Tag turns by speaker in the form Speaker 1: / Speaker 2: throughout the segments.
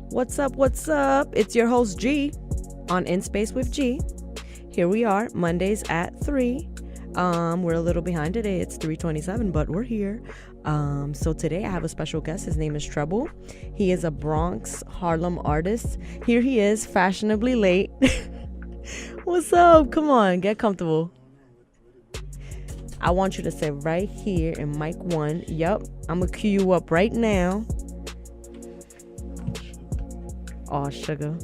Speaker 1: What's up? What's up? It's your host G on In Space with G. Here we are, Mondays at 3. We're a little behind today. It's 3:27, but we're here. So today I have a special guest. His name is TRBLE. He is a Bronx, Harlem artist. Here he is, fashionably late. What's up? Come on, get comfortable. I want you to sit right here in mic 1. Yup, I'm gonna cue you up right now. Oh, sugar.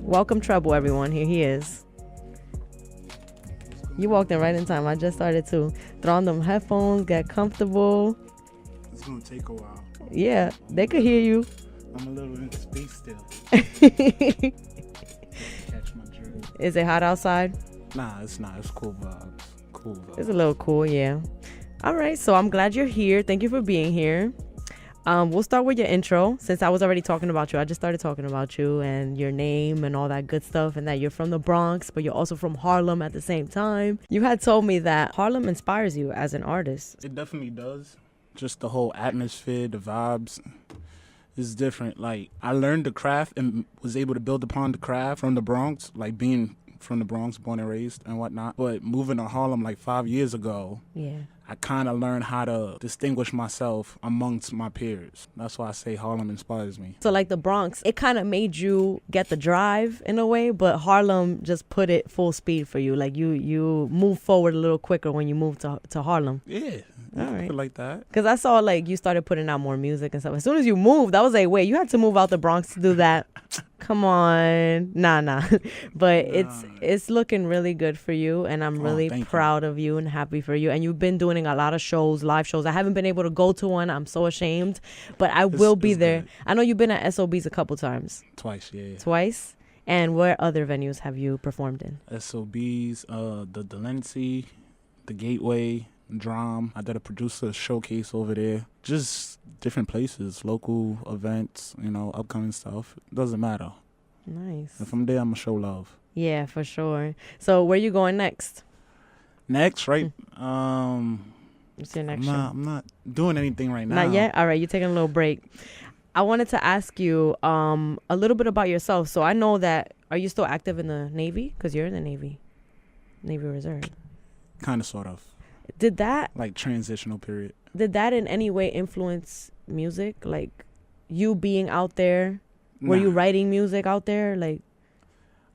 Speaker 1: Welcome, TRBLE, everyone. Here he is. You walked in right in time. I just started to throw on them headphones, get comfortable.
Speaker 2: It's gonna take a while.
Speaker 1: Yeah, they could hear you.
Speaker 2: I'm a little in space still. Catch my dream.
Speaker 1: Is it hot outside?
Speaker 2: Nah, it's not. It's cool vibes. Cool vibes.
Speaker 1: It's a little cool, yeah. All right, so I'm glad you're here. Thank you for being here. We'll start with your intro. Since I was already talking about you, I just started talking about you and your name and all that good stuff, and that you're from the Bronx, but you're also from Harlem at the same time. You had told me that Harlem inspires you as an artist.
Speaker 2: It definitely does. Just the whole atmosphere, the vibes is different. Like, I learned the craft and was able to build upon the craft from the Bronx, like being from the Bronx, born and raised and whatnot. But moving to Harlem like 5 years ago,
Speaker 1: Yeah.
Speaker 2: I kind of learned how to distinguish myself amongst my peers. That's why I say Harlem inspires me.
Speaker 1: So like the Bronx, it kind of made you get the drive in a way, but Harlem just put it full speed for you. Like you move forward a little quicker when you move to Harlem.
Speaker 2: Yeah,
Speaker 1: All
Speaker 2: I
Speaker 1: right.
Speaker 2: feel like that.
Speaker 1: Because I saw like you started putting out more music and stuff. As soon as you moved, I was like, wait, you had to move out the Bronx to do that. Come on. Nah. But it's looking really good for you, and I'm really proud of you and happy for you. And you've been doing a lot of shows, live shows. I haven't been able to go to one. I'm so ashamed, but I will be there. Good. I know you've been at SOBs a couple times.
Speaker 2: Twice, yeah.
Speaker 1: Twice? And where other venues have you performed in?
Speaker 2: SOBs, the Delancey, the Gateway, Drum. I did a producer showcase over there. Just different places, local events, upcoming stuff. Doesn't matter.
Speaker 1: Nice.
Speaker 2: If I'm there, I'm going to show love.
Speaker 1: Yeah, for sure. So where you going next?
Speaker 2: Next, right?
Speaker 1: What's your next show?
Speaker 2: I'm not doing anything right now.
Speaker 1: Not yet? All right, you're taking a little break. I wanted to ask you a little bit about yourself. So I know that, are you still active in the Navy? Because you're in the Navy Reserve.
Speaker 2: Kind of, sort of.
Speaker 1: Did that...
Speaker 2: Like transitional period.
Speaker 1: Did that in any way influence music? Like you being out there? Were you writing music out there? Like,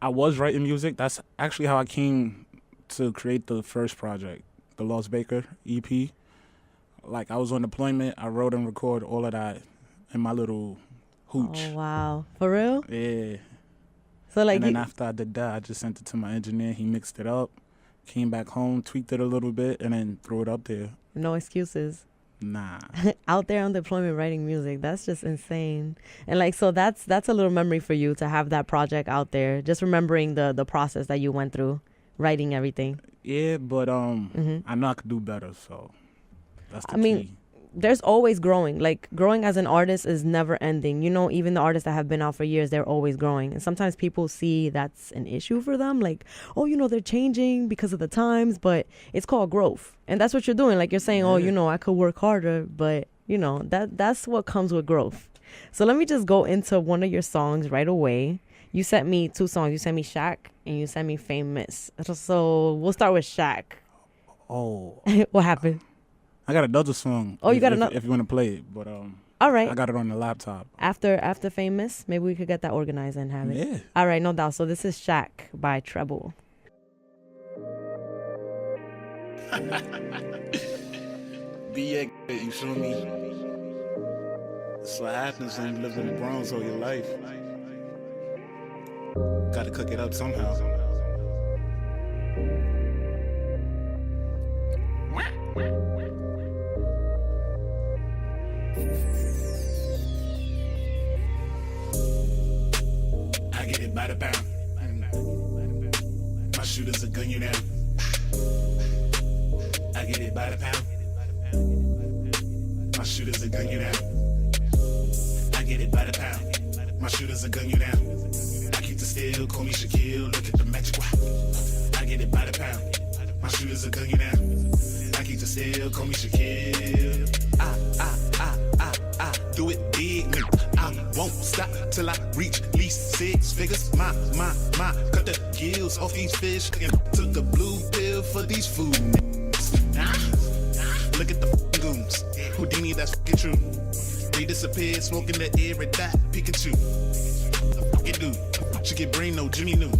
Speaker 2: I was writing music. That's actually how I came to create the first project, the Lost Baker EP. Like, I was on deployment. I wrote and recorded all of that in my little hooch.
Speaker 1: Oh, wow. For real?
Speaker 2: Yeah.
Speaker 1: So like,
Speaker 2: and then after I did that, I just sent it to my engineer. He mixed it up, came back home, tweaked it a little bit, and then threw it up there.
Speaker 1: No excuses.
Speaker 2: Nah.
Speaker 1: Out there on deployment writing music, that's just insane. And like, so that's a little memory for you to have that project out there, just remembering the process that you went through writing everything.
Speaker 2: Yeah, but I know I could do better, so that's the key.
Speaker 1: There's always growing. Like, growing as an artist is never ending. Even the artists that have been out for years, they're always growing. And sometimes people see that's an issue for them. Like, oh, they're changing because of the times, but it's called growth. And that's what you're doing. Like, you're saying, I could work harder, but, that's what comes with growth. So let me just go into one of your songs right away. You sent me 2 songs. You sent me Shaq and you sent me Famous. So we'll start with Shaq.
Speaker 2: Oh.
Speaker 1: What happened?
Speaker 2: I got another song.
Speaker 1: Oh, you got another?
Speaker 2: If you want to play it, but
Speaker 1: all right.
Speaker 2: I got it on the laptop.
Speaker 1: After Famous, maybe we could get that organized and have it.
Speaker 2: Yeah.
Speaker 1: All right, no doubt. So this is Shaq by TRBLE.
Speaker 2: Be a you feel me? That's what happens when you live in the Bronx all your life. Gotta cook it up somehow. I get it by the pound. My shooters will gun you down. I get it by the pound. My shooters will gun you down. I get it by the pound. My shooters will gun you down. I keep the steel, call me Shaquille. Look at the magic. I get it by the pound. My shooters will gun you down. I keep the steel, call me Shaquille. Do it big, nigga.
Speaker 3: won't stop till I reach at least 6 figures. My, cut the gills off these fish and took the blue pill for these food. Look at the goons. Houdini, that's fucking true. They disappeared, smoking the air and that Pikachu. Fucking dude, she get brain, no Jimmy knew.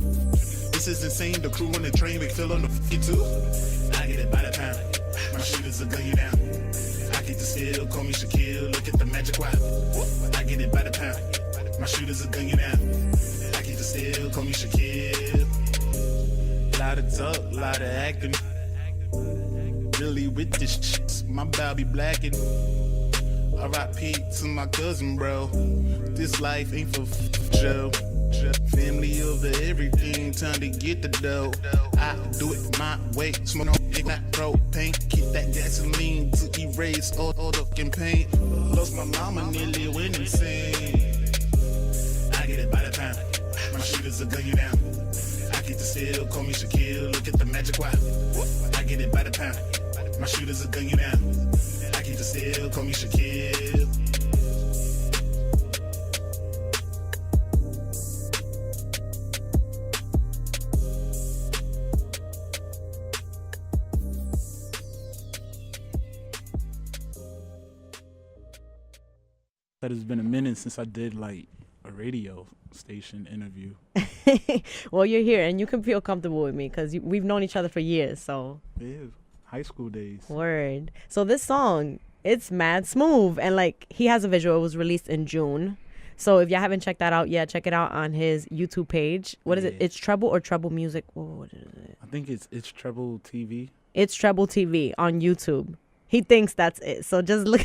Speaker 3: This is insane, the crew on the train, we fill on the fucking too. I get it by the pound, my shooters will gun you down. I keep the steel, call me Shaquille, look at the magic wire. I get it by the pound, my shooters will gun you down. I keep the steel, call me Shaquille. Lot of talk, lot of acting. Really with this shit, my bow be blacking. R.I.P. to my cousin, bro. This life ain't for Joe. Family over everything, time to get the dough. I do it my way, smoke on that propane. Keep that gasoline to erase all the fucking pain. Lost my mama, nearly went insane. I get it by the pound, my shooters will gun you down. I keep the steel, call me Shaquille, look at the magic wire. I get it by the pound, my shooters will gun you down. I keep the steel, call me Shaquille.
Speaker 2: That it's been a minute since I did like a radio station interview.
Speaker 1: Well, you're here and you can feel comfortable with me because we've known each other for years. So
Speaker 2: Yeah, high school days.
Speaker 1: word. So this song, it's mad smooth, and like he has a visual. It was released in June. So if y'all haven't checked that out yet, check it out on his YouTube page. What is it?
Speaker 2: Yeah.
Speaker 1: It's Treble or Treble Music? What is it?
Speaker 2: I think it's itsTRBLE TV.
Speaker 1: It's Treble TV on YouTube. He thinks that's it. So just look.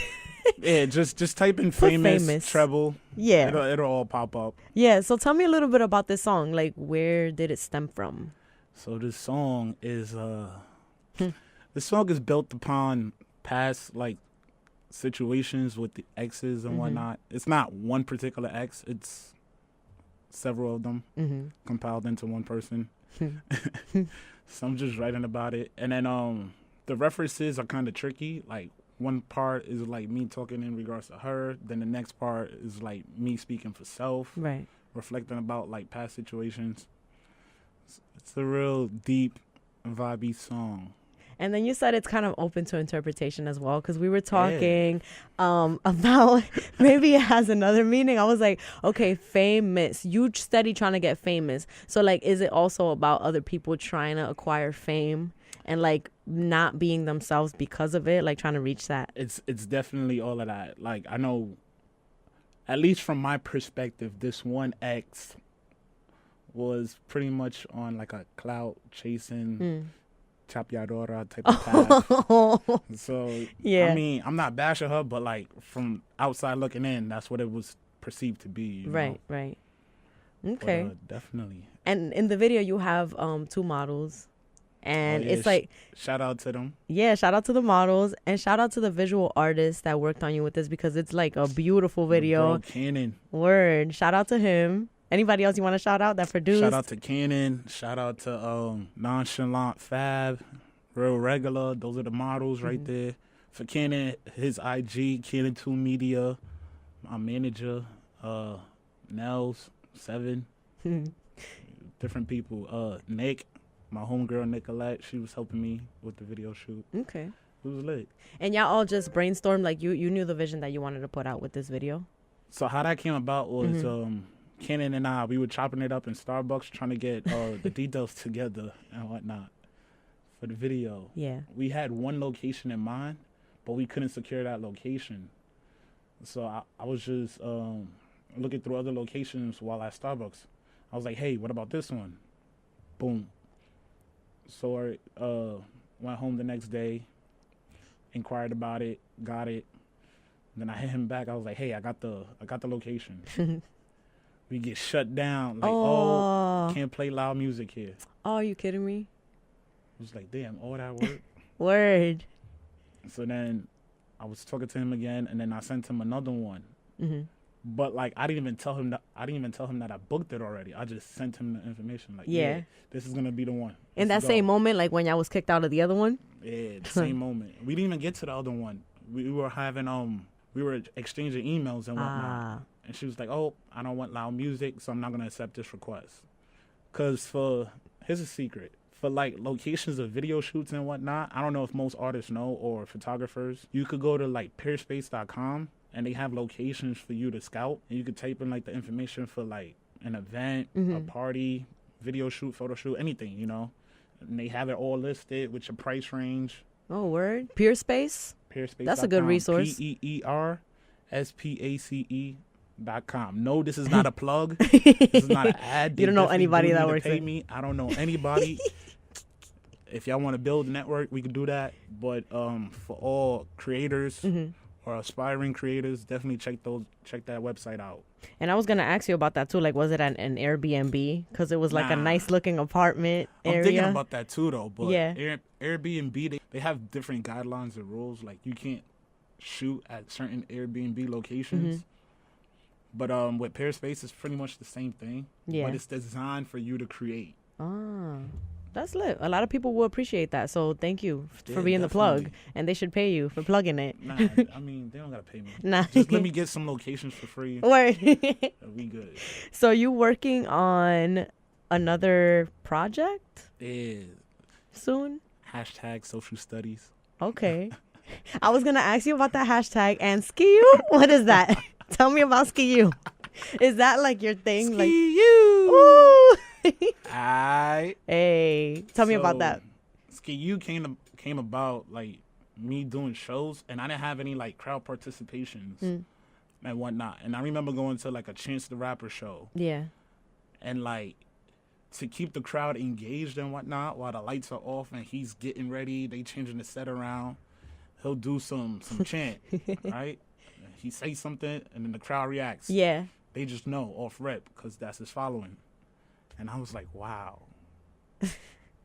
Speaker 2: Yeah, just type in
Speaker 1: Put
Speaker 2: famous,
Speaker 1: famous.
Speaker 2: treble.
Speaker 1: Yeah.
Speaker 2: It'll all pop up.
Speaker 1: Yeah. So tell me a little bit about this song. Like, where did it stem from?
Speaker 2: So this song is this song is built upon past like situations with the exes and whatnot. It's not one particular ex, it's several of them compiled into one person. So I'm just writing about it. And then the references are kind of tricky. Like one part is like me talking in regards to her, then the next part is like me speaking for self,
Speaker 1: Right.
Speaker 2: reflecting about like past situations. It's a real deep, vibey song.
Speaker 1: And then you said it's kind of open to interpretation as well, because we were talking about maybe it has another meaning. I was like, okay, famous. You steady trying to get famous. So like, is it also about other people trying to acquire fame and like not being themselves because of it, like trying to reach that?
Speaker 2: It's definitely all of that. Like I know, at least from my perspective, this one ex was pretty much on like a clout chasing, chapeadora type of path. So
Speaker 1: Yeah.
Speaker 2: I mean, I'm not bashing her, but like from outside looking in, that's what it was perceived to be. You
Speaker 1: Right,
Speaker 2: know?
Speaker 1: right.
Speaker 2: But,
Speaker 1: Okay.
Speaker 2: definitely.
Speaker 1: And in the video, you have 2 models. And
Speaker 2: Oh, yeah,
Speaker 1: it's like,
Speaker 2: shout out to them.
Speaker 1: yeah, shout out to the models and shout out to the visual artist that worked on you with this, because it's like a beautiful video.
Speaker 2: Bro, Cannon.
Speaker 1: Word. Shout out to him. Anybody else you want to shout out that produced?
Speaker 2: Shout out to Cannon. Shout out to Nonchalant Fab, Real Regular. Those are the models right there. For Cannon, his IG, Cannon2 Media, my manager, Nels, 7, different people. Nick, my homegirl Nicolette, she was helping me with the video shoot.
Speaker 1: Okay.
Speaker 2: It was lit.
Speaker 1: And y'all all just brainstormed, like you knew the vision that you wanted to put out with this video?
Speaker 2: So how that came about was Cannon and I, we were chopping it up in Starbucks trying to get the details together and whatnot for the video.
Speaker 1: Yeah.
Speaker 2: We had one location in mind, but we couldn't secure that location. So I was just looking through other locations while at Starbucks. I was like, hey, what about this one? Boom. So I went home the next day, inquired about it, got it. Then I hit him back. I was like, hey, I got the location. We get shut down. Like, can't play loud music here.
Speaker 1: Oh, are you kidding me?
Speaker 2: I was like, damn, all that work.
Speaker 1: Word.
Speaker 2: So then I was talking to him again, and then I sent him another one. But like, I didn't even tell him that I booked it already. I just sent him the information. Like, yeah, this is gonna be the one.
Speaker 1: In that same moment, like when y'all was kicked out of the other one?
Speaker 2: Yeah, the same moment. We didn't even get to the other one. We were having we were exchanging emails and whatnot. And she was like, oh, I don't want loud music, so I'm not going to accept this request. Because here's a secret. For like locations of video shoots and whatnot, I don't know if most artists know or photographers, you could go to like peerspace.com and they have locations for you to scout. And you could type in like the information for like an event, a party, video shoot, photo shoot, anything, you know. And they have it all listed with your price range.
Speaker 1: Oh, word. Peerspace?
Speaker 2: Peerspace.com.
Speaker 1: That's a good resource.
Speaker 2: PeerSpace.com. No, this is not a plug. This is not an ad.
Speaker 1: You don't know anybody that works
Speaker 2: pay me. I don't know anybody. If y'all want to build a network, we can do that. But for all creators or aspiring creators, definitely check that website out.
Speaker 1: And I was gonna ask you about that too. Like, was it an Airbnb? Because it was like a nice looking apartment area.
Speaker 2: I'm thinking about that too, though. But
Speaker 1: yeah.
Speaker 2: Airbnb, they have different guidelines and rules. Like, you can't shoot at certain Airbnb locations. But with Peerspace, it's pretty much the same thing. Yeah. But it's designed for you to create.
Speaker 1: Ah. That's lit. A lot of people will appreciate that. So thank you for being the plug. And they should pay you for plugging it.
Speaker 2: Nah, I mean, they don't got to pay me. Nah. Just let me get some locations for free.
Speaker 1: Word.
Speaker 2: We good.
Speaker 1: So you working on another project?
Speaker 2: Yeah.
Speaker 1: Soon?
Speaker 2: # social studies.
Speaker 1: Okay. I was going to ask you about that hashtag. And ski you? What is that? Tell me about ski you. Is that like your thing?
Speaker 2: Ski
Speaker 1: like
Speaker 2: you.
Speaker 1: Ooh.
Speaker 2: Hey,
Speaker 1: tell me about that.
Speaker 2: Ski you came about like me doing shows, and I didn't have any like crowd participations and whatnot. And I remember going to like a Chance the Rapper show. Yeah. And like to keep the crowd engaged and whatnot while the lights are off and he's getting ready, they changing the set around. He'll do some chant, right? He say something and then the crowd reacts. Yeah. They just know off rep because that's his following. And I was like, wow,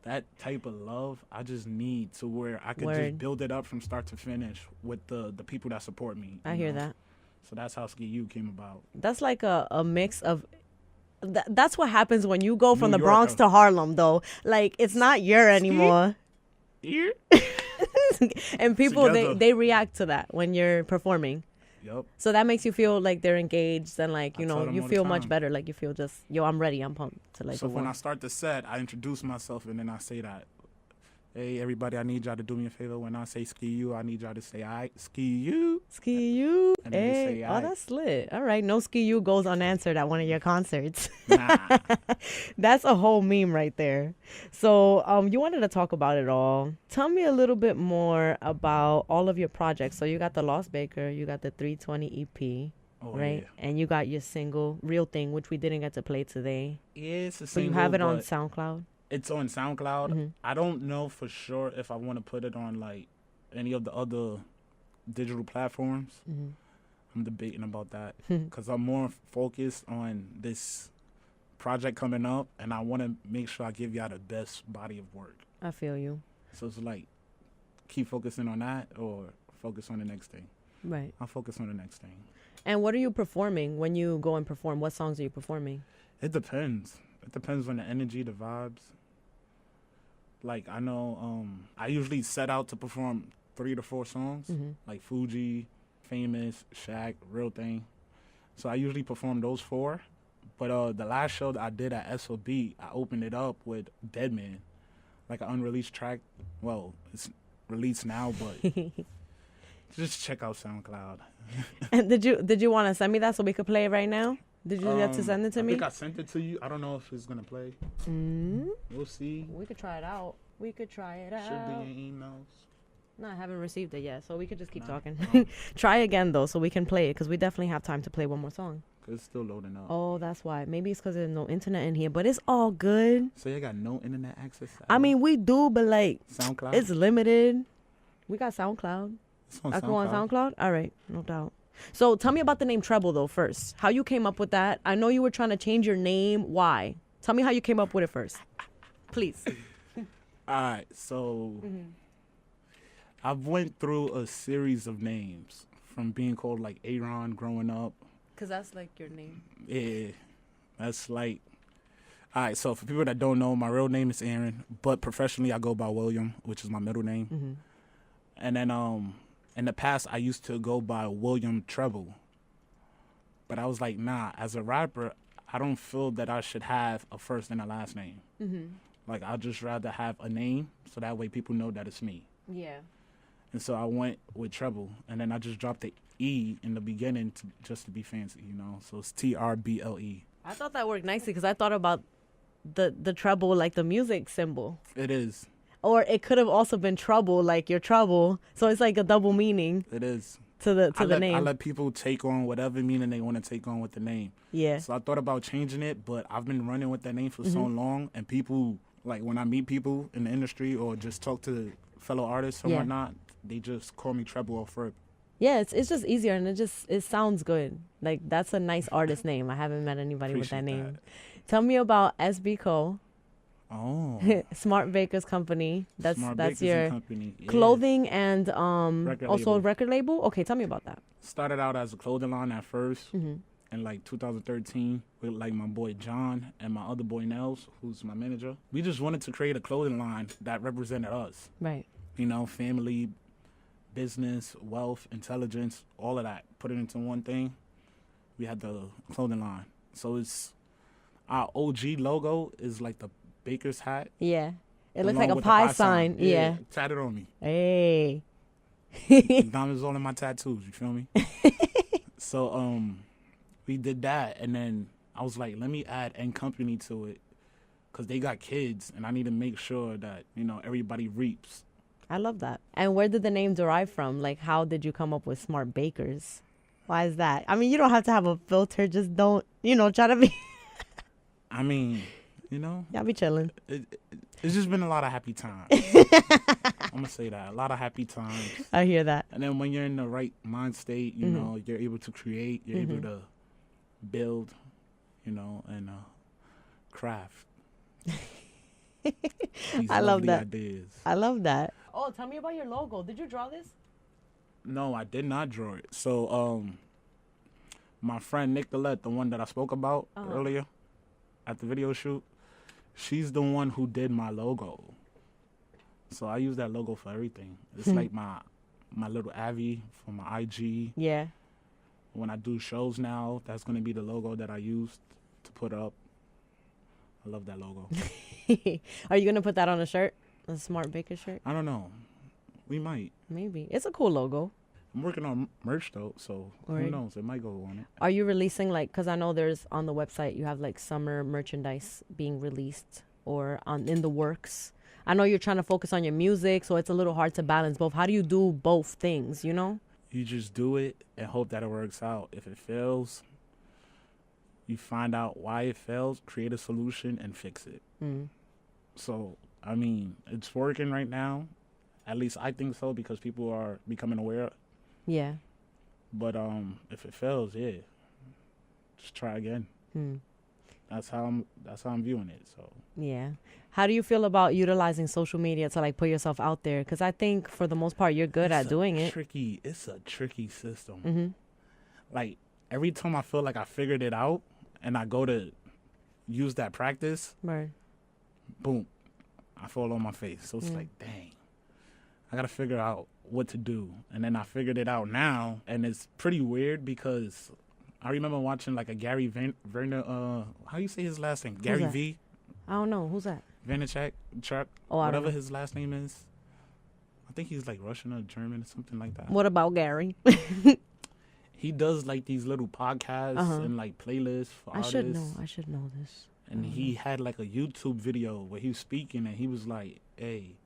Speaker 2: that type of love I just need to where I could just build it up from start to finish with the people that support me.
Speaker 1: I hear that.
Speaker 2: So that's how Ski You came about.
Speaker 1: That's like a mix of... that's what happens when you go from the Bronx to Harlem, though. Like, it's not your anymore. Here? And people, they react to that when you're performing. Yep. So that makes you feel like they're engaged and like, you know, you feel much better. Like you feel just, yo, I'm ready. I'm pumped to like
Speaker 2: So when I start the set, I introduce myself and then I say that, hey, everybody, I need y'all to do me a favor. When I say ski you, I need y'all to say, all right, ski you.
Speaker 1: Ski you. And then hey, say, oh, that's lit. All right. No ski you goes unanswered at one of your concerts. Nah. That's a whole meme right there. So you wanted to talk about it all. Tell me a little bit more about all of your projects. So you got the Lost Baker, you got the 320 EP. Oh, right? Yeah. And you got your single, Real Thing, which we didn't get to play today.
Speaker 2: Yeah, it's a
Speaker 1: single.
Speaker 2: So
Speaker 1: you have it on SoundCloud?
Speaker 2: It's on SoundCloud. I don't know for sure if I want to put it on like any of the other digital platforms. I'm debating about that because I'm more focused on this project coming up, and I want to make sure I give y'all the best body of work.
Speaker 1: I feel you.
Speaker 2: So it's like keep focusing on that or focus on the next thing.
Speaker 1: Right.
Speaker 2: I'll focus on the next thing.
Speaker 1: And what are you performing when you go and perform? What songs are you performing?
Speaker 2: It depends. It depends on the energy, the vibes. Like, I know I usually set out to perform 3 to 4 songs, like Fuji, Famous, Shaq, Real Thing. So I usually perform those 4. But the last show that I did at SOB, I opened it up with Dead Man, like an unreleased track. Well, it's released now, but just check out SoundCloud.
Speaker 1: And did you want to send me that so we could play it right now? Did you have to send it to me?
Speaker 2: I think I sent it to you. I don't know if it's going to play. We'll see.
Speaker 1: We could try it out. Should be
Speaker 2: in emails.
Speaker 1: No, I haven't received it yet, so we could just keep talking. Try again, though, so we can play it, because we definitely have time to play one more song.
Speaker 2: It's still loading up.
Speaker 1: Oh, that's why. Maybe it's because there's no internet in here, but it's all good.
Speaker 2: So you got no internet access?
Speaker 1: I mean, we do, but like...
Speaker 2: SoundCloud?
Speaker 1: It's limited. We got SoundCloud.
Speaker 2: It's on
Speaker 1: I go on SoundCloud? All right, no doubt. So tell me about the name Treble, though, first. How you came up with that. I know you were trying to change your name. Why? Tell me how you came up with it first. Please.
Speaker 2: All right, so I went through a series of names from being called like Aaron growing up.
Speaker 1: Because that's like your name.
Speaker 2: Yeah, that's like... All right, so for people that don't know, my real name is Aaron, but professionally I go by William, which is my middle name. And then in the past, I used to go by William TRBLE. But I was like, nah, as a rapper, I don't feel that I should have a first and a last name. Like, I'd just rather have a name so that way people know that it's me.
Speaker 1: Yeah.
Speaker 2: And so I went with treble, and then I just dropped the E in the beginning just to be fancy, you know? So it's TRBLE.
Speaker 1: I thought that worked nicely because I thought about the treble, like the music symbol.
Speaker 2: It is.
Speaker 1: Or it could have also been trouble, like your trouble. So it's like a double meaning
Speaker 2: It is.
Speaker 1: to the name.
Speaker 2: I let people take on whatever meaning they want to take on with the name.
Speaker 1: Yeah.
Speaker 2: So I thought about changing it, but I've been running with that name for so long, and people, like when I meet people in the industry or just talk to fellow artists or whatnot, they just call me Treble or Ferb.
Speaker 1: Yeah, it's just easier, and it sounds good. Like, that's a nice artist name. I haven't met anybody with that
Speaker 2: Appreciate
Speaker 1: name.
Speaker 2: that.
Speaker 1: Tell me about SB Co.
Speaker 2: Oh.
Speaker 1: Smart Bakers Company. That's
Speaker 2: Bakers
Speaker 1: your
Speaker 2: Company. Yeah.
Speaker 1: clothing and
Speaker 2: Record
Speaker 1: also
Speaker 2: label.
Speaker 1: a record label. Okay, tell me about that.
Speaker 2: Started out as a clothing line at first in like 2013 with like my boy John and my other boy Nels, who's my manager. We just wanted to create a clothing line that represented us.
Speaker 1: Right.
Speaker 2: You know, family, business, wealth, intelligence, all of that. Put it into one thing. We had the clothing line. So it's our OG logo is like the baker's hat.
Speaker 1: Yeah. It looks like
Speaker 2: along
Speaker 1: a
Speaker 2: with the
Speaker 1: pie sign. Yeah.
Speaker 2: Tatted on me.
Speaker 1: Hey.
Speaker 2: Diamonds all in my tattoos, you feel me? So we did that, and then I was like, let me add N Company to it, because they got kids, and I need to make sure that, you know, everybody reaps.
Speaker 1: I love that. And where did the name derive from? Like, how did you come up with Smart Bakers? Why is that? I mean, you don't have to have a filter. Just don't, try to be.
Speaker 2: I mean, you know,
Speaker 1: Y'all be chilling.
Speaker 2: it's just been a lot of happy times. I'm going to say that. A lot of happy times.
Speaker 1: I hear that.
Speaker 2: And then when you're in the right mind state, you know, you're able to create, you're able to build, you know, and craft.
Speaker 1: I love that.
Speaker 2: Ideas.
Speaker 1: I love that. Oh, tell me about your logo. Did you draw this?
Speaker 2: No, I did not draw it. So, my friend Nicolette, the one that I spoke about earlier at the video shoot, she's the one who did my logo. So I use that logo for everything. It's like my little Avi for my IG.
Speaker 1: Yeah.
Speaker 2: When I do shows now, that's going to be the logo that I use to put up. I love that logo.
Speaker 1: Are you going to put that on a shirt? A Smart Baker shirt?
Speaker 2: I don't know. We might.
Speaker 1: Maybe. It's a cool logo.
Speaker 2: I'm working on merch, though, so
Speaker 1: Right.
Speaker 2: who knows? It might go on it.
Speaker 1: Are you releasing, like, because I know there's on the website, you have, like, summer merchandise being released or in the works. I know you're trying to focus on your music, so it's a little hard to balance both. How do you do both things, you know?
Speaker 2: You just do it and hope that it works out. If it fails, you find out why it fails, create a solution, and fix it. So, I mean, it's working right now. At least I think so, because people are becoming aware.
Speaker 1: Yeah.
Speaker 2: But if it fails, yeah, just try again. That's how I'm viewing it. So
Speaker 1: Yeah. How do you feel about utilizing social media to, like, put yourself out there? Because I think for the most part you're good at doing it.
Speaker 2: It's a tricky system. Like, every time I feel like I figured it out and I go to use that practice,
Speaker 1: Right.
Speaker 2: boom, I fall on my face. So it's like, dang, I got to figure out what to do. And then I figured it out now, and it's pretty weird because I remember watching like a Gary Vayner, how you say his last name? Gary
Speaker 1: that?
Speaker 2: V.
Speaker 1: I don't know. Who's that?
Speaker 2: Vaynerchuk,
Speaker 1: Oh, I don't
Speaker 2: whatever
Speaker 1: know.
Speaker 2: his last name is. I think he's like Russian or German or something like that.
Speaker 1: What about Gary?
Speaker 2: He does like these little podcasts and like playlists for
Speaker 1: I
Speaker 2: artists.
Speaker 1: should know this.
Speaker 2: And he had like a YouTube video where he was speaking, and he was like, hey,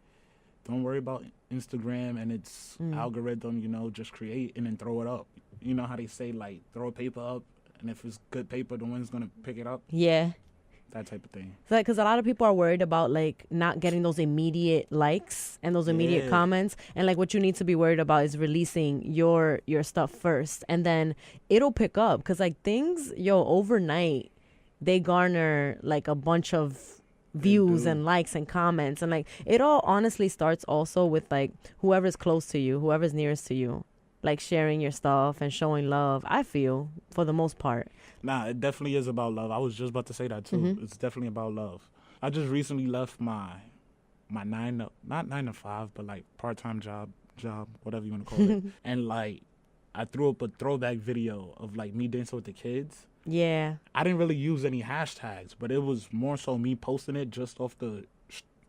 Speaker 2: don't worry about Instagram and its algorithm, you know, just create and then throw it up. You know how they say, like, throw a paper up, and if it's good paper, the one's going to pick it up?
Speaker 1: Yeah.
Speaker 2: That type of thing.
Speaker 1: Because a lot of people are worried about, like, not getting those immediate likes and those immediate
Speaker 2: Yeah.
Speaker 1: comments. And, like, what you need to be worried about is releasing your stuff first. And then it'll pick up. Because, like, things, overnight, they garner, like, a bunch of views and likes and comments. And, like, it all honestly starts also with, like, whoever's close to you, whoever's nearest to you. Like, sharing your stuff and showing love, I feel, for the most part.
Speaker 2: Nah, it definitely is about love. I was just about to say that, too. It's definitely about love. I just recently left my not 9 to 5, but, like, part-time job, whatever you want to call it. And, like, I threw up a throwback video of like me dancing with the kids.
Speaker 1: Yeah.
Speaker 2: I didn't really use any hashtags, but it was more so me posting it just off the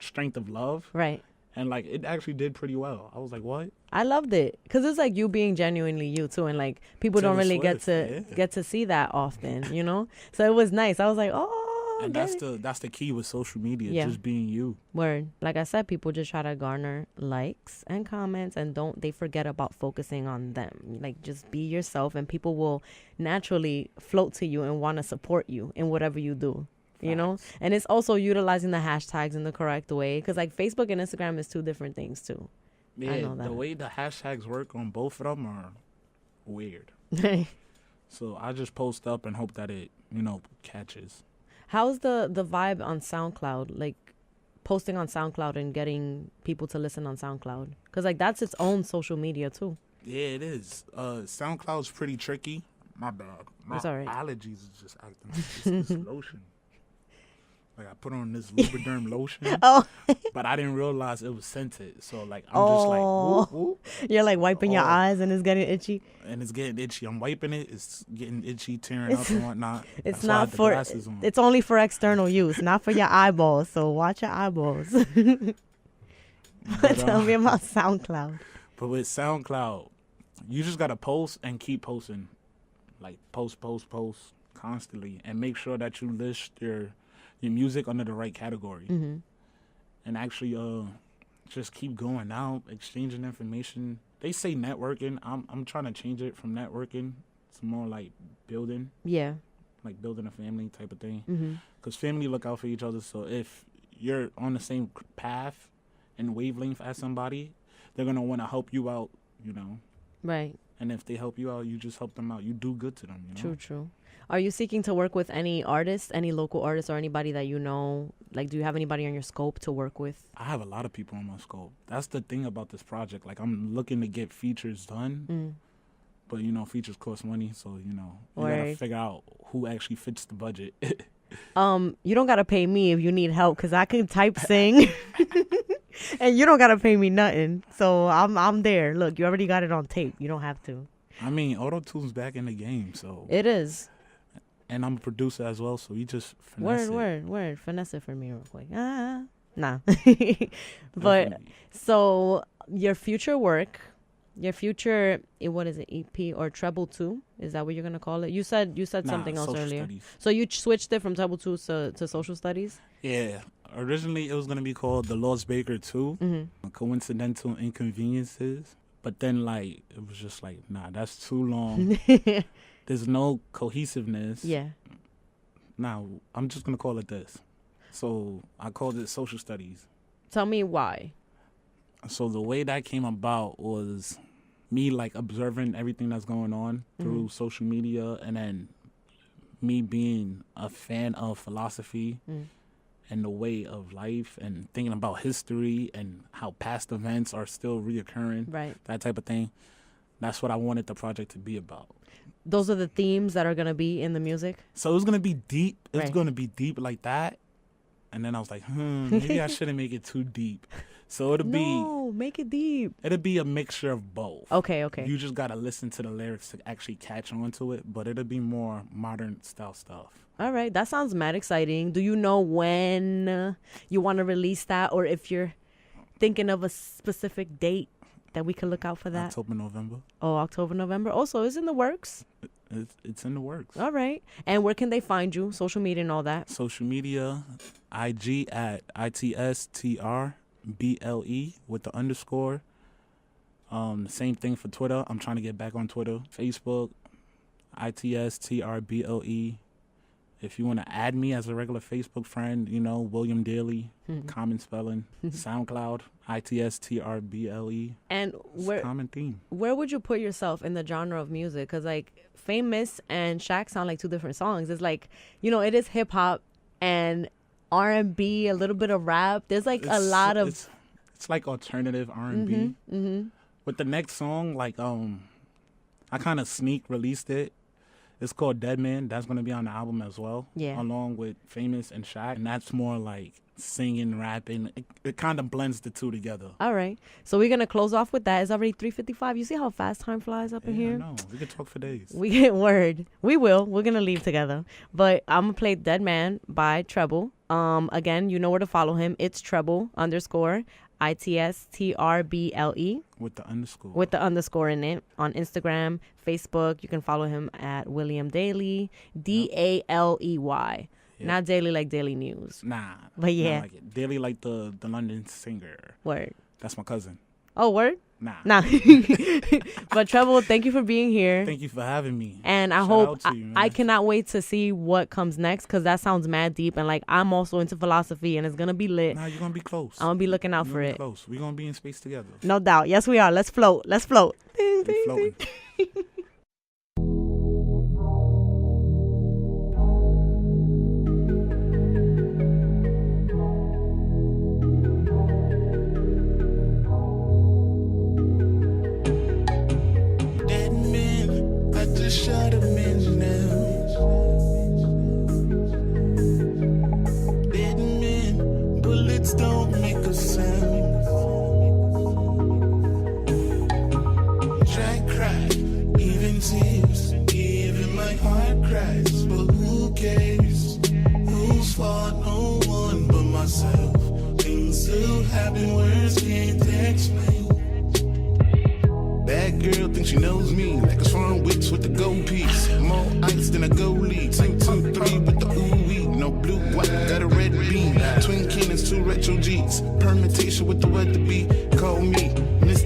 Speaker 2: strength of love.
Speaker 1: Right.
Speaker 2: And like it actually did pretty well. I was like, what?
Speaker 1: I loved it because it's like you being genuinely you too, and like people
Speaker 2: Taylor
Speaker 1: don't really
Speaker 2: Swift,
Speaker 1: get to see that often, you know. So it was nice. I was like, oh.
Speaker 2: And that's the key with social media,
Speaker 1: Yeah.
Speaker 2: just being you.
Speaker 1: Word. Like I said, people just try to garner likes and comments and they forget about focusing on them. Like just be yourself and people will naturally float to you and want to support you in whatever you do. You know? And it's also utilizing the hashtags in the correct way because like Facebook and Instagram is two different things too.
Speaker 2: Yeah,
Speaker 1: I know that.
Speaker 2: the way the hashtags work on both of them are weird. So I just post up and hope that it, catches.
Speaker 1: How's the vibe on SoundCloud? Like posting on SoundCloud and getting people to listen on SoundCloud? Because like that's its own social media too.
Speaker 2: Yeah, it is. SoundCloud's pretty tricky. My bad. My
Speaker 1: It's all right.
Speaker 2: allergies is just acting like this lotion. Like I put on this Lubriderm lotion,
Speaker 1: Oh,
Speaker 2: but I didn't realize it was scented. So like I'm just like, whoop, whoop,
Speaker 1: you're like wiping your
Speaker 2: Oh.
Speaker 1: eyes and it's getting itchy.
Speaker 2: and it's getting itchy. I'm wiping it. It's getting itchy, tearing up and whatnot.
Speaker 1: It's
Speaker 2: That's why I
Speaker 1: not
Speaker 2: had the
Speaker 1: for.
Speaker 2: glasses on.
Speaker 1: It's only for external use, not for your eyeballs. So watch your eyeballs.
Speaker 2: But,
Speaker 1: Tell me about SoundCloud.
Speaker 2: But with SoundCloud, you just gotta post and keep posting, like post constantly, and make sure that you list your music under the right category, and actually just keep going out, exchanging information. They say networking. I'm trying to change it from networking to more like building,
Speaker 1: Yeah.
Speaker 2: like building a family type of thing. Because family look out for each other. So if you're on the same path and wavelength as somebody, they're gonna want to help you out,
Speaker 1: Right.
Speaker 2: And if they help you out, you just help them out. You do good to them,
Speaker 1: True. Are you seeking to work with any artists, any local artists, or anybody that you know? Like, do you have anybody on your scope to work with?
Speaker 2: I have a lot of people on my scope. That's the thing about this project. Like, I'm looking to get features done, but, features cost money. So, you got to
Speaker 1: Word.
Speaker 2: figure out who actually fits the budget.
Speaker 1: You don't gotta pay me if you need help, cause I can type sing, and you don't gotta pay me nothing. So I'm there. Look, you already got it on tape. You don't have to.
Speaker 2: I mean, Auto-Tune's back in the game, so.
Speaker 1: It is.
Speaker 2: And I'm a producer as well, so we just finesse it.
Speaker 1: Word. Finesse it for me real quick. Nah. But
Speaker 2: Definitely.
Speaker 1: so your future work, what is it, EP or Treble 2? Is that what you're gonna call it? You said something else
Speaker 2: social
Speaker 1: earlier.
Speaker 2: studies.
Speaker 1: So you switched it from Treble 2 to social studies?
Speaker 2: Yeah. Originally, it was going to be called The Lost Baker 2, Coincidental Inconveniences. But then, like, it was just like, nah, that's too long. There's no cohesiveness.
Speaker 1: Yeah.
Speaker 2: Now, I'm just going to call it this. So I called it Social Studies.
Speaker 1: Tell me why.
Speaker 2: So the way that came about was me, like, observing everything that's going on through social media, and then me being a fan of philosophy and the way of life, and thinking about history and how past events are still reoccurring,
Speaker 1: Right.
Speaker 2: that type of thing. That's what I wanted the project to be about.
Speaker 1: Those are the themes that are going to be in the music?
Speaker 2: So it was going to be deep. It was
Speaker 1: Right.
Speaker 2: going to be deep like that. And then I was like, maybe I shouldn't make it too deep. So
Speaker 1: No, make it deep.
Speaker 2: it'll be a mixture of both.
Speaker 1: Okay.
Speaker 2: You just got to listen to the lyrics to actually catch on to it, but it'll be more modern style stuff.
Speaker 1: All right. That sounds mad exciting. Do you know when you want to release that, or if you're thinking of a specific date that we can look out for that?
Speaker 2: October, November.
Speaker 1: Oh, October, November. Also, it's in the works.
Speaker 2: It's in the works.
Speaker 1: All right. And where can they find you? Social media and all that?
Speaker 2: Social media, IG at itsTRBLE with the underscore. The same thing for Twitter. I'm trying to get back on Twitter. Facebook, itsTRBLE. If you want to add me as a regular Facebook friend, William Daly, common spelling. SoundCloud, itsTRBLE.
Speaker 1: And
Speaker 2: It's
Speaker 1: where
Speaker 2: a common theme.
Speaker 1: where would you put yourself in the genre of music? Because like Famous and Shaq sound like two different songs. It's like, it is hip hop and R&B, a little bit of rap. There's like a lot of
Speaker 2: It's like alternative R&B. With the next song, like I kind of sneak released it. It's called Dead Man. That's going to be on the album as well.
Speaker 1: Yeah.
Speaker 2: Along with Famous and Shaq. And that's more like singing, rapping. It kind of blends the two together.
Speaker 1: All right. So we're going to close off with that. It's already 3:55. You see how fast time flies up in here?
Speaker 2: I know. We could talk for days.
Speaker 1: We get word. We will. We're going to leave together. But I'm going to play Dead Man by TRBLE. Again, you know where to follow him. It's TRBLE _ itsTRBLE.
Speaker 2: With the underscore.
Speaker 1: With the underscore in it. On Instagram, Facebook. You can follow him at William Daly. DALEY.
Speaker 2: Yep.
Speaker 1: Not daily like daily news.
Speaker 2: Nah.
Speaker 1: But yeah.
Speaker 2: Not like it. Daily like the London singer.
Speaker 1: Word.
Speaker 2: That's my cousin.
Speaker 1: Oh, word?
Speaker 2: Nah.
Speaker 1: But TRBLE, thank you for being here.
Speaker 2: Thank you for having me.
Speaker 1: And I
Speaker 2: Shout
Speaker 1: hope
Speaker 2: out to you, man.
Speaker 1: I cannot wait to see what comes next, because that sounds mad deep. And like, I'm also into philosophy, and it's going to be lit.
Speaker 2: Nah, you're going to be close.
Speaker 1: I'm going to be looking out for it.
Speaker 2: Close. We're going to be in space together.
Speaker 1: No doubt. Yes, we are. Let's float. Let's float. Ding,
Speaker 2: We
Speaker 1: ding,
Speaker 2: floating.
Speaker 1: ding.
Speaker 3: Dead men, I just shot a man now. Dead men, bullets don't make a sound. Try cry, even tears, even my heart cries. But who cares? Whose fault? No one but myself. Things still happen, words can't explain. Bad girl thinks she knows me, like a strong witch with the gold piece. More ice than a goalie. 2, 2, 3 with the ooh-wee. No blue, white, got a red beam. Twin cannons, 2 retro G's. Permutation with the weather beat. Call me Miss